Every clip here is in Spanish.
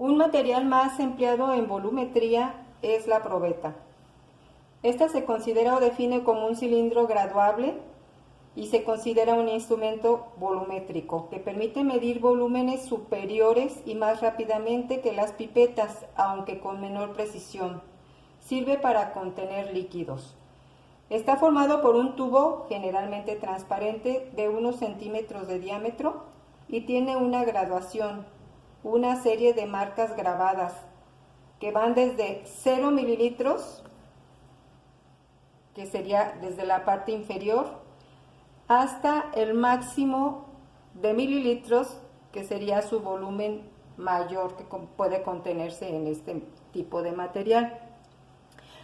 Un material más empleado en volumetría es la probeta. Esta se considera o define como un cilindro graduable y se considera un instrumento volumétrico que permite medir volúmenes superiores y más rápidamente que las pipetas, aunque con menor precisión. Sirve para contener líquidos. Está formado por un tubo generalmente transparente de unos centímetros de diámetro y tiene una graduación, una serie de marcas grabadas que van desde 0 mililitros, que sería desde la parte inferior, hasta el máximo de mililitros, que sería su volumen mayor que puede contenerse en este tipo de material.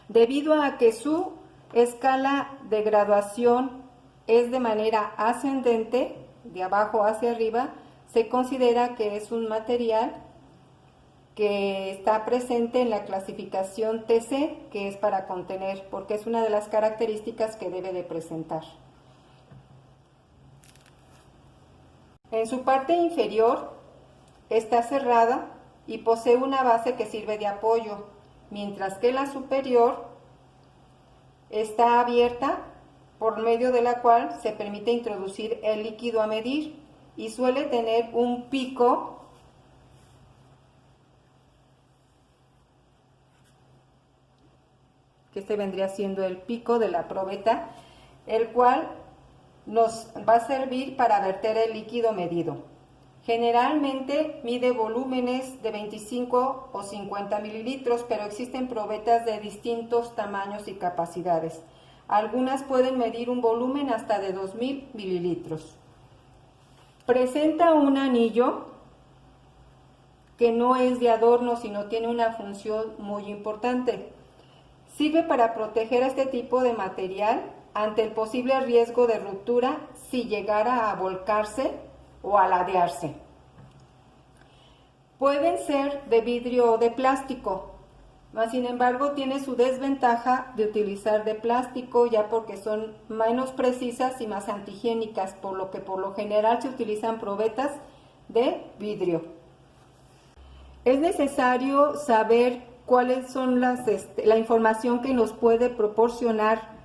Debido a que su escala de graduación es de manera ascendente, de abajo hacia arriba, se considera que es un material que está presente en la clasificación TC, que es para contener, porque es una de las características que debe de presentar. En su parte inferior está cerrada y posee una base que sirve de apoyo, mientras que la superior está abierta, por medio de la cual se permite introducir el líquido a medir y suele tener un pico que este vendría siendo el pico de la probeta, el cual nos va a servir para verter el líquido medido. Generalmente mide volúmenes de 25 o 50 mililitros, pero existen probetas de distintos tamaños y capacidades. Algunas pueden medir un volumen hasta de 2000 mililitros. Presenta un anillo que no es de adorno, sino tiene una función muy importante. Sirve para proteger a este tipo de material ante el posible riesgo de ruptura si llegara a volcarse o a ladearse. Pueden ser de vidrio o de plástico, mas sin embargo tiene su desventaja de utilizar de plástico, ya porque son menos precisas y más antihigiénicas, por lo que por lo general se utilizan probetas de vidrio. Es necesario saber cuáles son la información que nos puede proporcionar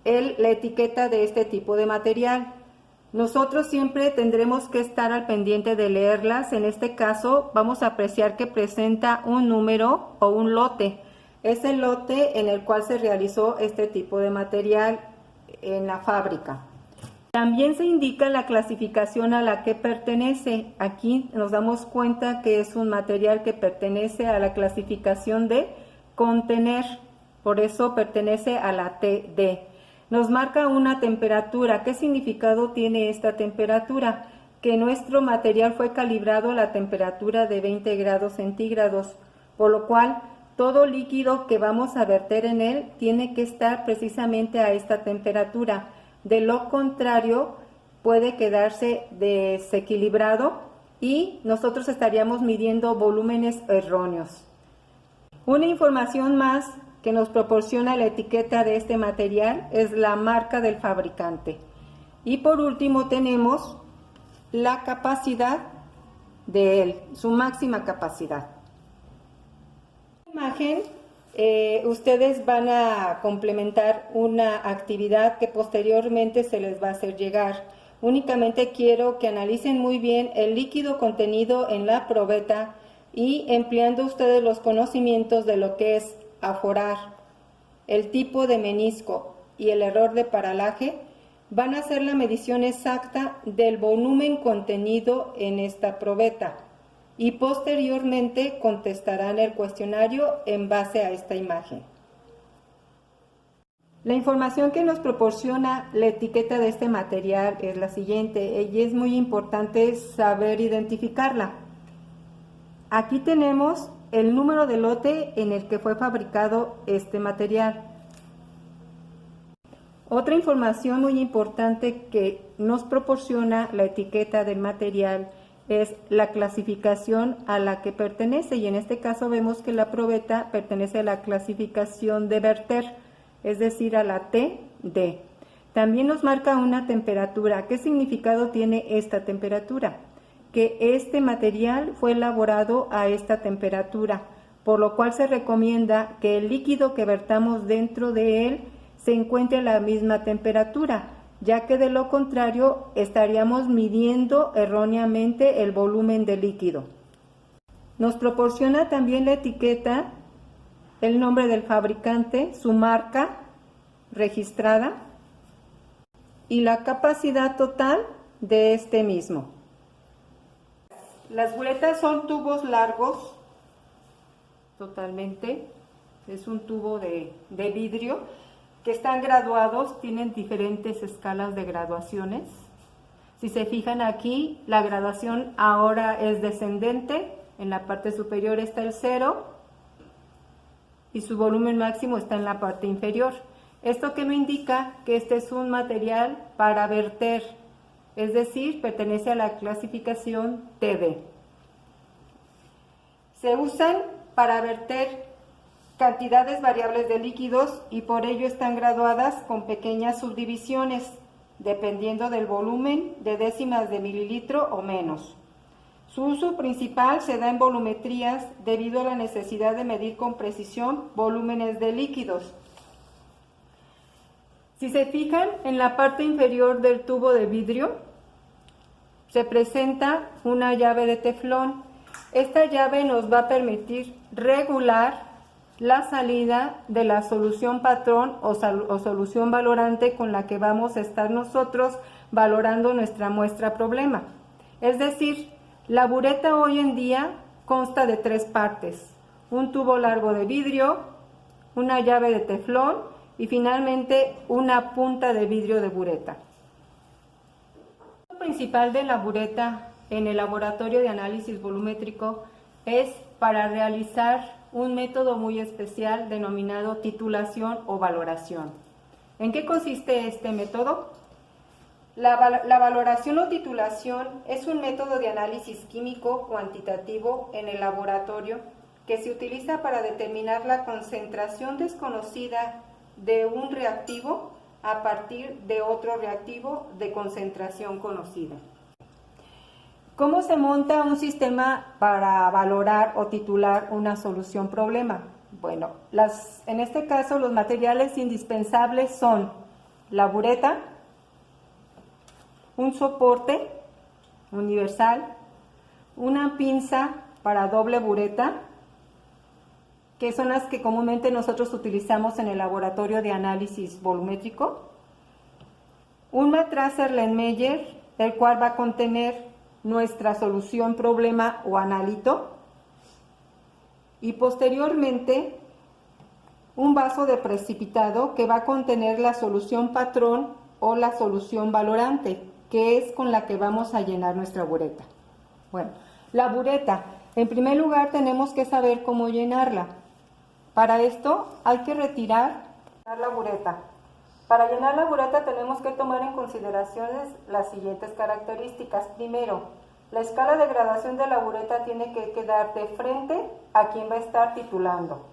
la etiqueta de este tipo de material. Nosotros siempre tendremos que estar al pendiente de leerlas. En este caso vamos a apreciar que presenta un número o un lote. Es el lote en el cual se realizó este tipo de material en la fábrica. También se indica la clasificación a la que pertenece. Aquí nos damos cuenta que es un material que pertenece a la clasificación de contener, por eso pertenece a la TD. Nos marca una temperatura. ¿Qué significado tiene esta temperatura? Que nuestro material fue calibrado a la temperatura de 20 grados centígrados, por lo cual todo líquido que vamos a verter en él tiene que estar precisamente a esta temperatura. De lo contrario, puede quedarse desequilibrado y nosotros estaríamos midiendo volúmenes erróneos. Una información más que nos proporciona la etiqueta de este material es la marca del fabricante. Y por último tenemos la capacidad de él, su máxima capacidad. En esta imagen ustedes van a complementar una actividad que posteriormente se les va a hacer llegar. Únicamente quiero que analicen muy bien el líquido contenido en la probeta y empleando ustedes los conocimientos de lo que es aforar, el tipo de menisco y el error de paralaje, van a hacer la medición exacta del volumen contenido en esta probeta y posteriormente contestarán el cuestionario en base a esta imagen. La información que nos proporciona la etiqueta de este material es la siguiente, y es muy importante saber identificarla. Aquí tenemos el número de lote en el que fue fabricado este material. Otra información muy importante que nos proporciona la etiqueta del material es la clasificación a la que pertenece, y en este caso vemos que la probeta pertenece a la clasificación de verter, es decir, a la TD. También nos marca una temperatura. ¿Qué significado tiene esta temperatura? que este material fue elaborado a esta temperatura, por lo cual se recomienda que el líquido que vertamos dentro de él se encuentre a la misma temperatura, ya que de lo contrario estaríamos midiendo erróneamente el volumen del líquido. Nos proporciona también la etiqueta el nombre del fabricante, su marca registrada y la capacidad total de este mismo. Las buretas son tubos largos, totalmente, es un tubo de vidrio que están graduados, tienen diferentes escalas de graduaciones. Si se fijan aquí, la graduación ahora es descendente, en la parte superior está el 0 y su volumen máximo está en la parte inferior. Esto que me indica que este es un material para verter, es decir, pertenece a la clasificación TD. Se usan para verter cantidades variables de líquidos y por ello están graduadas con pequeñas subdivisiones, dependiendo del volumen de décimas de mililitro o menos. Su uso principal se da en volumetrías debido a la necesidad de medir con precisión volúmenes de líquidos. Si se fijan, en la parte inferior del tubo de vidrio se presenta una llave de teflón. Esta llave nos va a permitir regular la salida de la solución patrón o solución valorante con la que vamos a estar nosotros valorando nuestra muestra problema. Es decir, la bureta hoy en día consta de 3 partes: un tubo largo de vidrio, una llave de teflón y finalmente una punta de vidrio de bureta. Lo principal de la bureta en el laboratorio de análisis volumétrico es para realizar un método muy especial denominado titulación o valoración. ¿En qué consiste este método? La valoración o titulación es un método de análisis químico cuantitativo en el laboratorio que se utiliza para determinar la concentración desconocida de un reactivo a partir de otro reactivo de concentración conocida. ¿Cómo se monta un sistema para valorar o titular una solución problema? Bueno, en este caso los materiales indispensables son la bureta, un soporte universal, una pinza para doble bureta, que son las que comúnmente nosotros utilizamos en el laboratorio de análisis volumétrico, un matraz Erlenmeyer, el cual va a contener nuestra solución problema o analito, y posteriormente un vaso de precipitado que va a contener la solución patrón o la solución valorante, que es con la que vamos a llenar nuestra bureta. Bueno, la bureta, en primer lugar tenemos que saber cómo llenarla. Para esto hay que retirar la bureta. Para llenar la bureta tenemos que tomar en consideración las siguientes características. Primero, la escala de gradación de la bureta tiene que quedar de frente a quien va a estar titulando.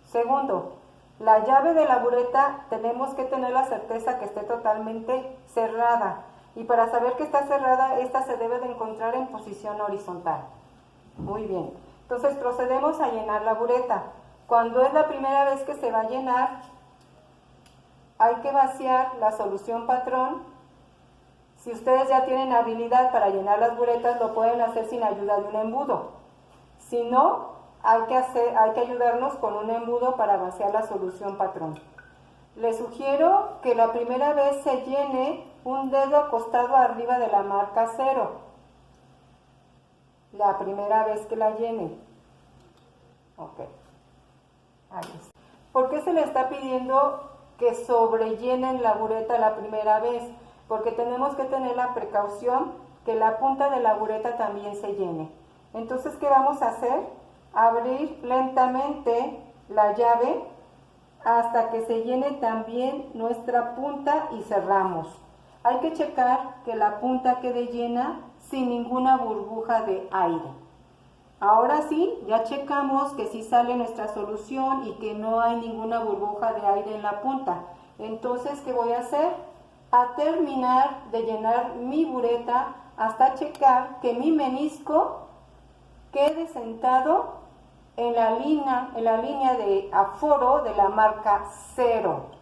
Segundo, la llave de la bureta tenemos que tener la certeza que esté totalmente cerrada. Y para saber que está cerrada, esta se debe de encontrar en posición horizontal. Muy bien. Entonces procedemos a llenar la bureta. Cuando es la primera vez que se va a llenar, hay que vaciar la solución patrón. Si ustedes ya tienen habilidad para llenar las buretas, lo pueden hacer sin ayuda de un embudo. Si no, hay que ayudarnos con un embudo para vaciar la solución patrón. Les sugiero que la primera vez se llene un dedo acostado arriba de la marca 0. La primera vez que la llene. Ok. Ahí está. ¿Por qué se le está pidiendo que sobrellenen la bureta la primera vez? Porque tenemos que tener la precaución que la punta de la bureta también se llene. Entonces, ¿qué vamos a hacer? Abrir lentamente la llave hasta que se llene también nuestra punta y cerramos. Hay que checar que la punta quede llena sin ninguna burbuja de aire. Ahora sí, ya checamos que sí sale nuestra solución y que no hay ninguna burbuja de aire en la punta. Entonces, ¿qué voy a hacer? a terminar de llenar mi bureta hasta checar que mi menisco quede sentado en la línea de aforo de la marca 0.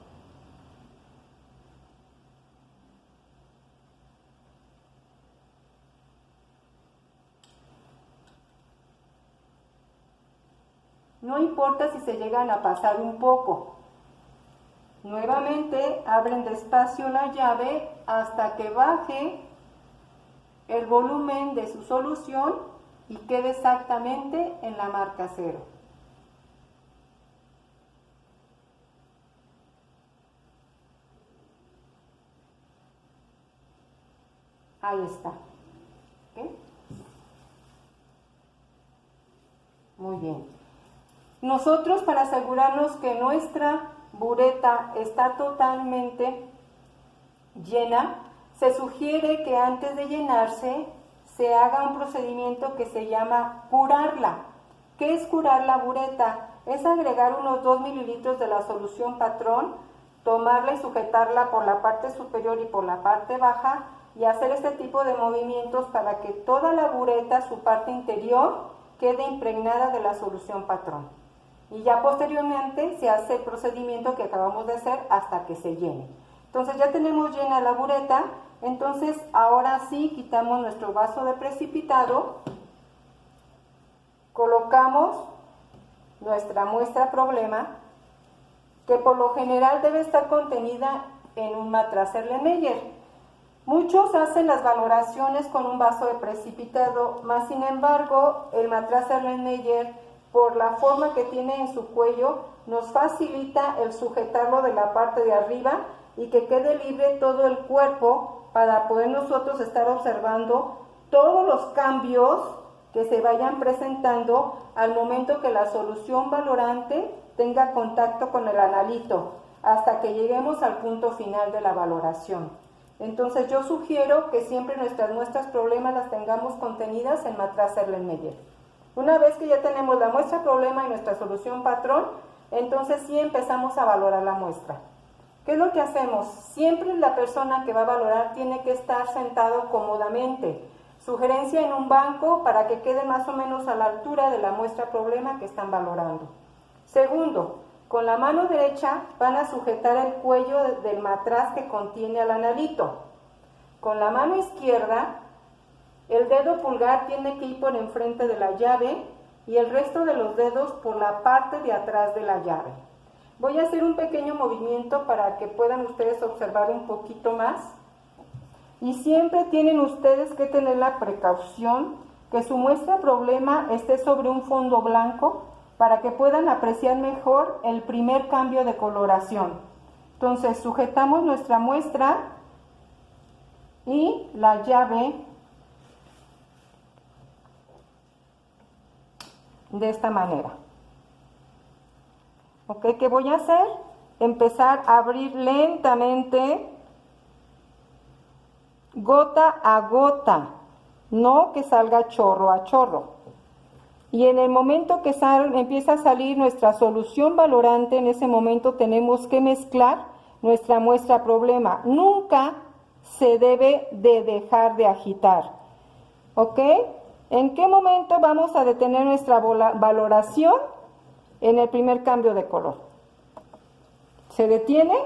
No importa si se llegan a pasar un poco. Nuevamente abren despacio la llave hasta que baje el volumen de su solución y quede exactamente en la marca 0. Ahí está. ¿Okay? Muy bien. Nosotros, para asegurarnos que nuestra bureta está totalmente llena, se sugiere que antes de llenarse se haga un procedimiento que se llama curarla. ¿Qué es curar la bureta? Es agregar unos 2 mililitros de la solución patrón, tomarla y sujetarla por la parte superior y por la parte baja y hacer este tipo de movimientos para que toda la bureta, su parte interior, quede impregnada de la solución patrón. Y ya posteriormente se hace el procedimiento que acabamos de hacer hasta que se llene. Entonces ya tenemos llena la bureta, entonces ahora sí quitamos nuestro vaso de precipitado, colocamos nuestra muestra problema, que por lo general debe estar contenida en un matraz Erlenmeyer. Muchos hacen las valoraciones con un vaso de precipitado, más sin embargo el matraz Erlenmeyer, por la forma que tiene en su cuello, nos facilita el sujetarlo de la parte de arriba y que quede libre todo el cuerpo para poder nosotros estar observando todos los cambios que se vayan presentando al momento que la solución valorante tenga contacto con el analito, hasta que lleguemos al punto final de la valoración. Entonces yo sugiero que siempre nuestras muestras problemas las tengamos contenidas en matraz Erlenmeyer. Una vez que ya tenemos la muestra problema y nuestra solución patrón, entonces sí empezamos a valorar la muestra. ¿Qué es lo que hacemos? Siempre la persona que va a valorar tiene que estar sentado cómodamente. Sugerencia en un banco para que quede más o menos a la altura de la muestra problema que están valorando. Segundo, con la mano derecha van a sujetar el cuello del matraz que contiene al analito. Con la mano izquierda, el dedo pulgar tiene que ir por enfrente de la llave y el resto de los dedos por la parte de atrás de la llave. Voy a hacer un pequeño movimiento para que puedan ustedes observar un poquito más. Y siempre tienen ustedes que tener la precaución que su muestra problema esté sobre un fondo blanco para que puedan apreciar mejor el primer cambio de coloración. Entonces sujetamos nuestra muestra y la llave de esta manera. ¿Ok? ¿Qué voy a hacer? Empezar a abrir lentamente, gota a gota, no que salga chorro a chorro. Y en el momento que empieza a salir nuestra solución valorante, en ese momento tenemos que mezclar nuestra muestra problema. Nunca se debe de dejar de agitar. ¿Ok? ¿En qué momento vamos a detener nuestra valoración? En el primer cambio de color. Se detiene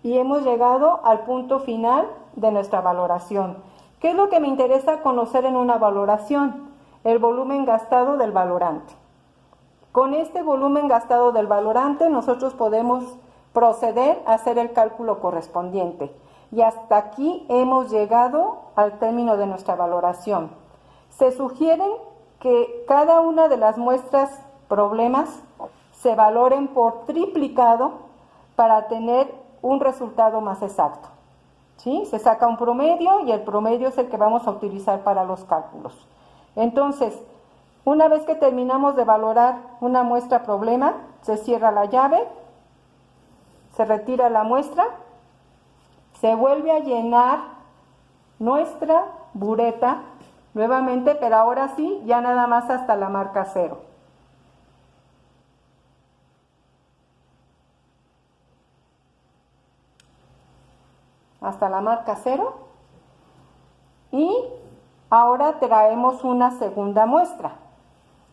y hemos llegado al punto final de nuestra valoración. ¿Qué es lo que me interesa conocer en una valoración? El volumen gastado del valorante. Con este volumen gastado del valorante nosotros podemos proceder a hacer el cálculo correspondiente. Y hasta aquí hemos llegado al término de nuestra valoración. Se sugieren que cada una de las muestras problemas se valoren por triplicado para tener un resultado más exacto. ¿Sí? Se saca un promedio y el promedio es el que vamos a utilizar para los cálculos. Entonces, una vez que terminamos de valorar una muestra problema, se cierra la llave, se retira la muestra, se vuelve a llenar nuestra bureta nuevamente, pero ahora sí, ya nada más hasta la marca 0. hasta la marca 0 y ahora traemos una segunda muestra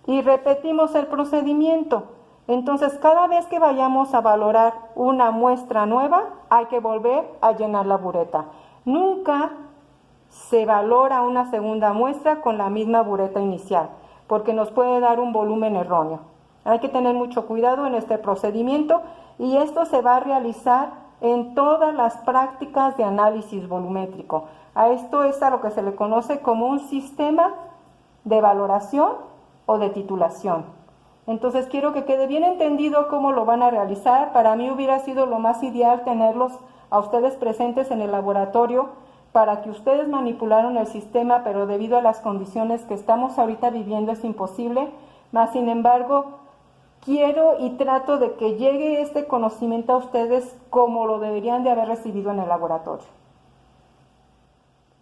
y repetimos el procedimiento. Entonces, cada vez que vayamos a valorar una muestra nueva, hay que volver a llenar la bureta. Nunca se valora una segunda muestra con la misma bureta inicial, porque nos puede dar un volumen erróneo. Hay que tener mucho cuidado en este procedimiento y esto se va a realizar en todas las prácticas de análisis volumétrico. A esto es a lo que se le conoce como un sistema de valoración o de titulación. Entonces quiero que quede bien entendido cómo lo van a realizar. Para mí hubiera sido lo más ideal tenerlos a ustedes presentes en el laboratorio para que ustedes manipularan el sistema, pero debido a las condiciones que estamos ahorita viviendo es imposible. Mas, sin embargo, quiero y trato de que llegue este conocimiento a ustedes como lo deberían de haber recibido en el laboratorio.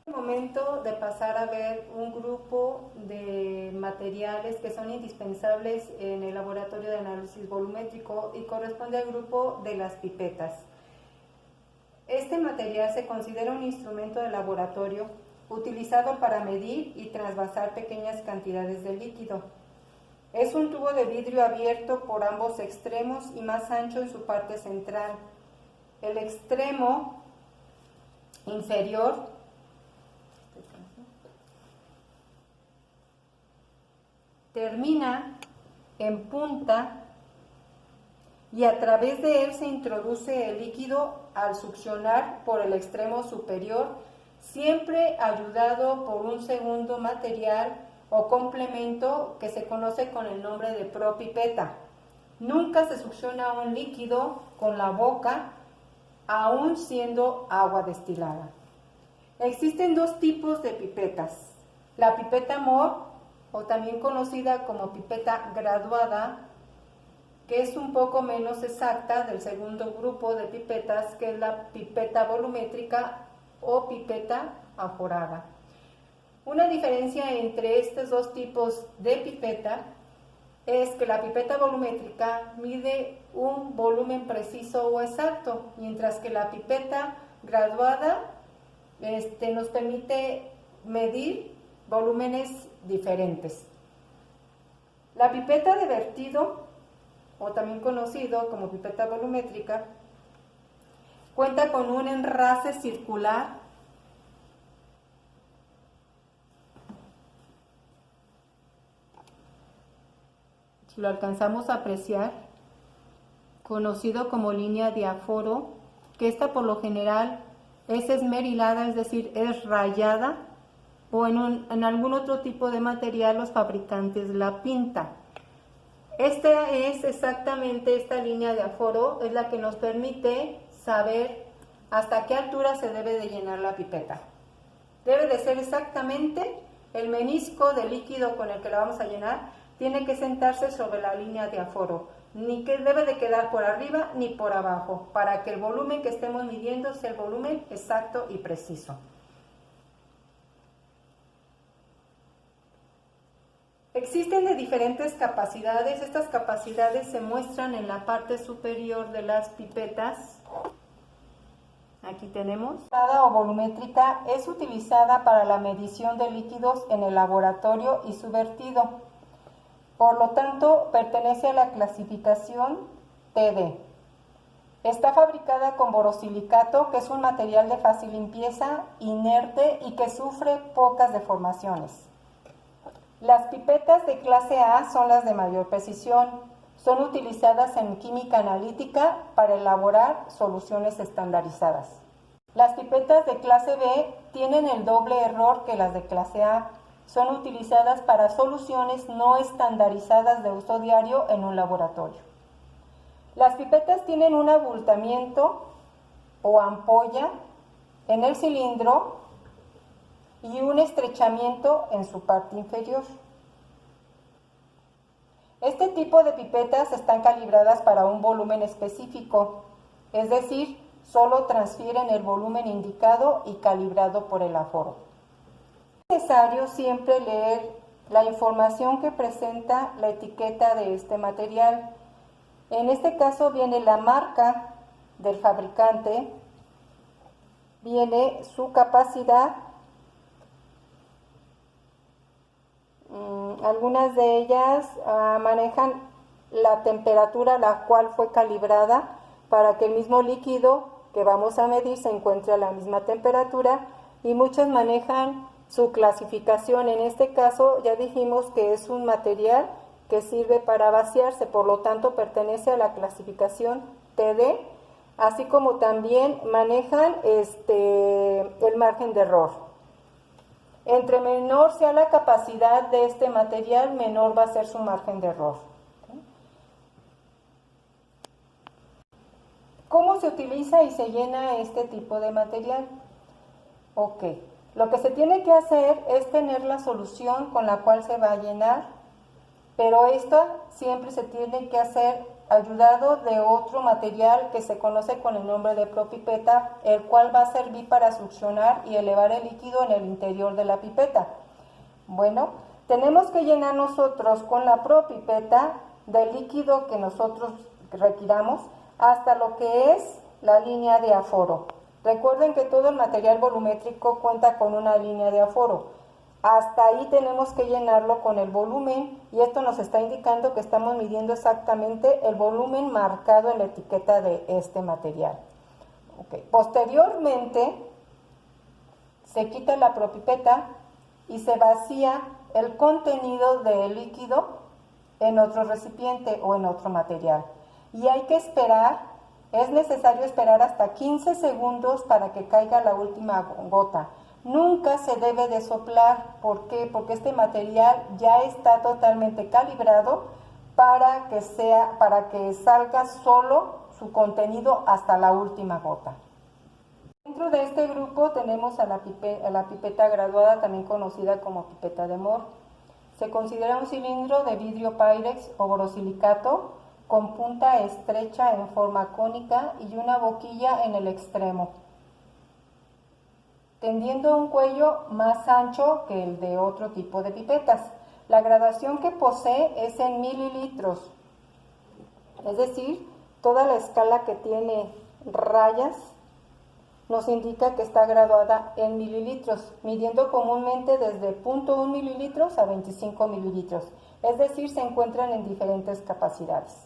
Es el momento de pasar a ver un grupo de materiales que son indispensables en el laboratorio de análisis volumétrico y corresponde al grupo de las pipetas. Este material se considera un instrumento de laboratorio utilizado para medir y trasvasar pequeñas cantidades de líquido. Es un tubo de vidrio abierto por ambos extremos y más ancho en su parte central. El extremo inferior termina en punta y a través de él se introduce el líquido al succionar por el extremo superior, siempre ayudado por un segundo material o complemento que se conoce con el nombre de propipeta. Nunca se succiona un líquido con la boca, aun siendo agua destilada. Existen dos tipos de pipetas. La pipeta Mohr, o también conocida como pipeta graduada, que es un poco menos exacta del segundo grupo de pipetas, que es la pipeta volumétrica o pipeta aforada. Una diferencia entre estos dos tipos de pipeta es que la pipeta volumétrica mide un volumen preciso o exacto, mientras que la pipeta graduada nos permite medir volúmenes diferentes. La pipeta de vertido, o también conocido como pipeta volumétrica, cuenta con un enrase circular si lo alcanzamos a apreciar, conocido como línea de aforo, que esta por lo general es esmerilada, es decir, es rayada, o en algún otro tipo de material los fabricantes la pintan. Esta es exactamente esta línea de aforo, es la que nos permite saber hasta qué altura se debe de llenar la pipeta. Debe de ser exactamente el menisco de líquido con el que la vamos a llenar, tiene que sentarse sobre la línea de aforo, ni que debe de quedar por arriba ni por abajo, para que el volumen que estemos midiendo sea el volumen exacto y preciso. Existen de diferentes capacidades. Estas capacidades se muestran en la parte superior de las pipetas. Aquí tenemos. O volumétrica es utilizada para la medición de líquidos en el laboratorio y su vertido. Por lo tanto, pertenece a la clasificación TD. Está fabricada con borosilicato, que es un material de fácil limpieza, inerte y que sufre pocas deformaciones. Las pipetas de clase A son las de mayor precisión. Son utilizadas en química analítica para elaborar soluciones estandarizadas. Las pipetas de clase B tienen el doble error que las de clase A. Son utilizadas para soluciones no estandarizadas de uso diario en un laboratorio. Las pipetas tienen un abultamiento o ampolla en el cilindro y un estrechamiento en su parte inferior. Este tipo de pipetas están calibradas para un volumen específico, es decir, solo transfieren el volumen indicado y calibrado por el aforo. Es necesario siempre leer la información que presenta la etiqueta de este material. En este caso viene la marca del fabricante, viene su capacidad. Algunas de ellas manejan la temperatura a la cual fue calibrada para que el mismo líquido que vamos a medir se encuentre a la misma temperatura, y muchas manejan su clasificación. En este caso ya dijimos que es un material que sirve para vaciarse, por lo tanto pertenece a la clasificación TD, así como también manejan el margen de error. Entre menor sea la capacidad de este material, menor va a ser su margen de error. ¿Cómo se utiliza y se llena este tipo de material? Ok, lo que se tiene que hacer es tener la solución con la cual se va a llenar, pero esto siempre se tiene que hacer ayudado de otro material que se conoce con el nombre de propipeta, el cual va a servir para succionar y elevar el líquido en el interior de la pipeta. Bueno, tenemos que llenar nosotros con la propipeta del líquido que nosotros requiramos hasta lo que es la línea de aforo. Recuerden que todo el material volumétrico cuenta con una línea de aforo. Hasta ahí tenemos que llenarlo con el volumen, y esto nos está indicando que estamos midiendo exactamente el volumen marcado en la etiqueta de este material. Okay. Posteriormente se quita la propipeta y se vacía el contenido del líquido en otro recipiente o en otro material. Y hay que esperar, es necesario esperar hasta 15 segundos para que caiga la última gota. Nunca se debe de soplar. ¿Por qué? Porque este material ya está totalmente calibrado para que salga solo su contenido hasta la última gota. Dentro de este grupo tenemos a la pipeta graduada, también conocida como pipeta de Mohr. Se considera un cilindro de vidrio Pyrex o borosilicato con punta estrecha en forma cónica y una boquilla en el extremo, tendiendo un cuello más ancho que el de otro tipo de pipetas. La gradación que posee es en mililitros, es decir, toda la escala que tiene rayas nos indica que está graduada en mililitros, midiendo comúnmente desde 0.1 mililitros a 25 mililitros, es decir, se encuentran en diferentes capacidades.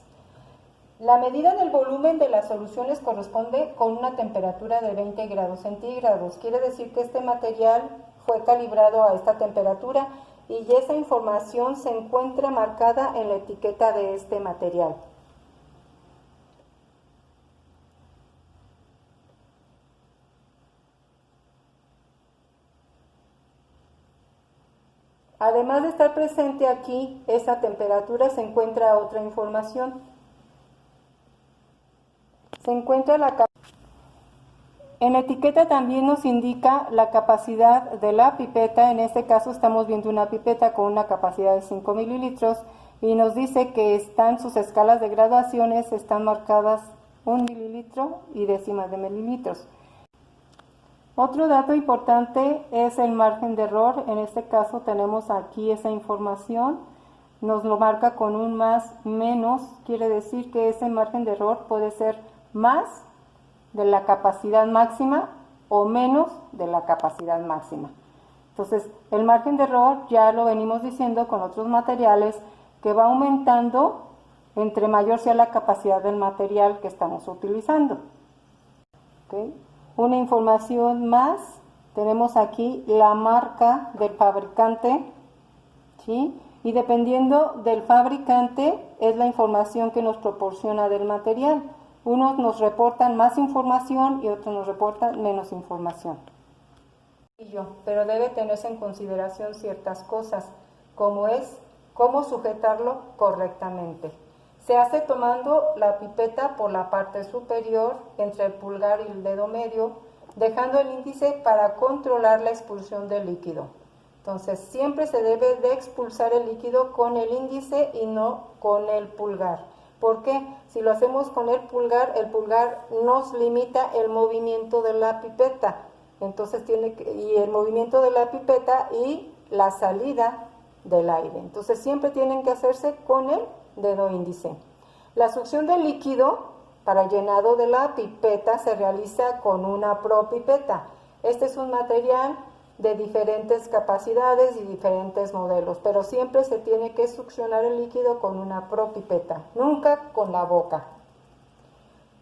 La medida del volumen de las soluciones corresponde con una temperatura de 20 grados centígrados. Quiere decir que este material fue calibrado a esta temperatura y esa información se encuentra marcada en la etiqueta de este material. Además de estar presente aquí esa temperatura, se encuentra otra información. Se encuentra en la etiqueta también nos indica la capacidad de la pipeta. En este caso estamos viendo una pipeta con una capacidad de 5 mililitros y nos dice que sus escalas de graduaciones están marcadas 1 mililitro y décimas de mililitros. Otro dato importante es el margen de error. En este caso tenemos aquí esa información, nos lo marca con un más menos, quiere decir que ese margen de error puede ser más de la capacidad máxima o menos de la capacidad máxima. Entonces, el margen de error ya lo venimos diciendo con otros materiales, que va aumentando entre mayor sea la capacidad del material que estamos utilizando. ¿Okay? Una información más, tenemos aquí la marca del fabricante, ¿sí? Y dependiendo del fabricante es la información que nos proporciona del material. Unos nos reportan más información y otros nos reportan menos información. Pero debe tenerse en consideración ciertas cosas, como es cómo sujetarlo correctamente. Se hace tomando la pipeta por la parte superior, entre el pulgar y el dedo medio, dejando el índice para controlar la expulsión del líquido. Entonces, siempre se debe de expulsar el líquido con el índice y no con el pulgar. ¿Por qué? Si lo hacemos con el pulgar nos limita el movimiento de la pipeta. Entonces y el movimiento de la pipeta y la salida del aire. Entonces siempre tienen que hacerse con el dedo índice. La succión del líquido Para el llenado de la pipeta se realiza con una propipeta. Este es un material de diferentes capacidades y diferentes modelos, pero siempre se tiene que succionar el líquido con una propipeta, nunca con la boca.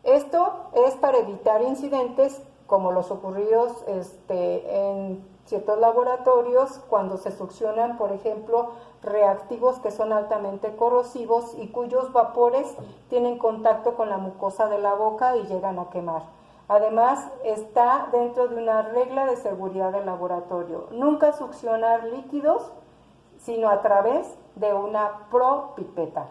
Esto es para evitar incidentes como los ocurridos en ciertos laboratorios cuando se succionan, por ejemplo, reactivos que son altamente corrosivos y cuyos vapores tienen contacto con la mucosa de la boca y llegan a quemar. Además, está dentro de una regla de seguridad del laboratorio. Nunca succionar líquidos, sino a través de una propipeta.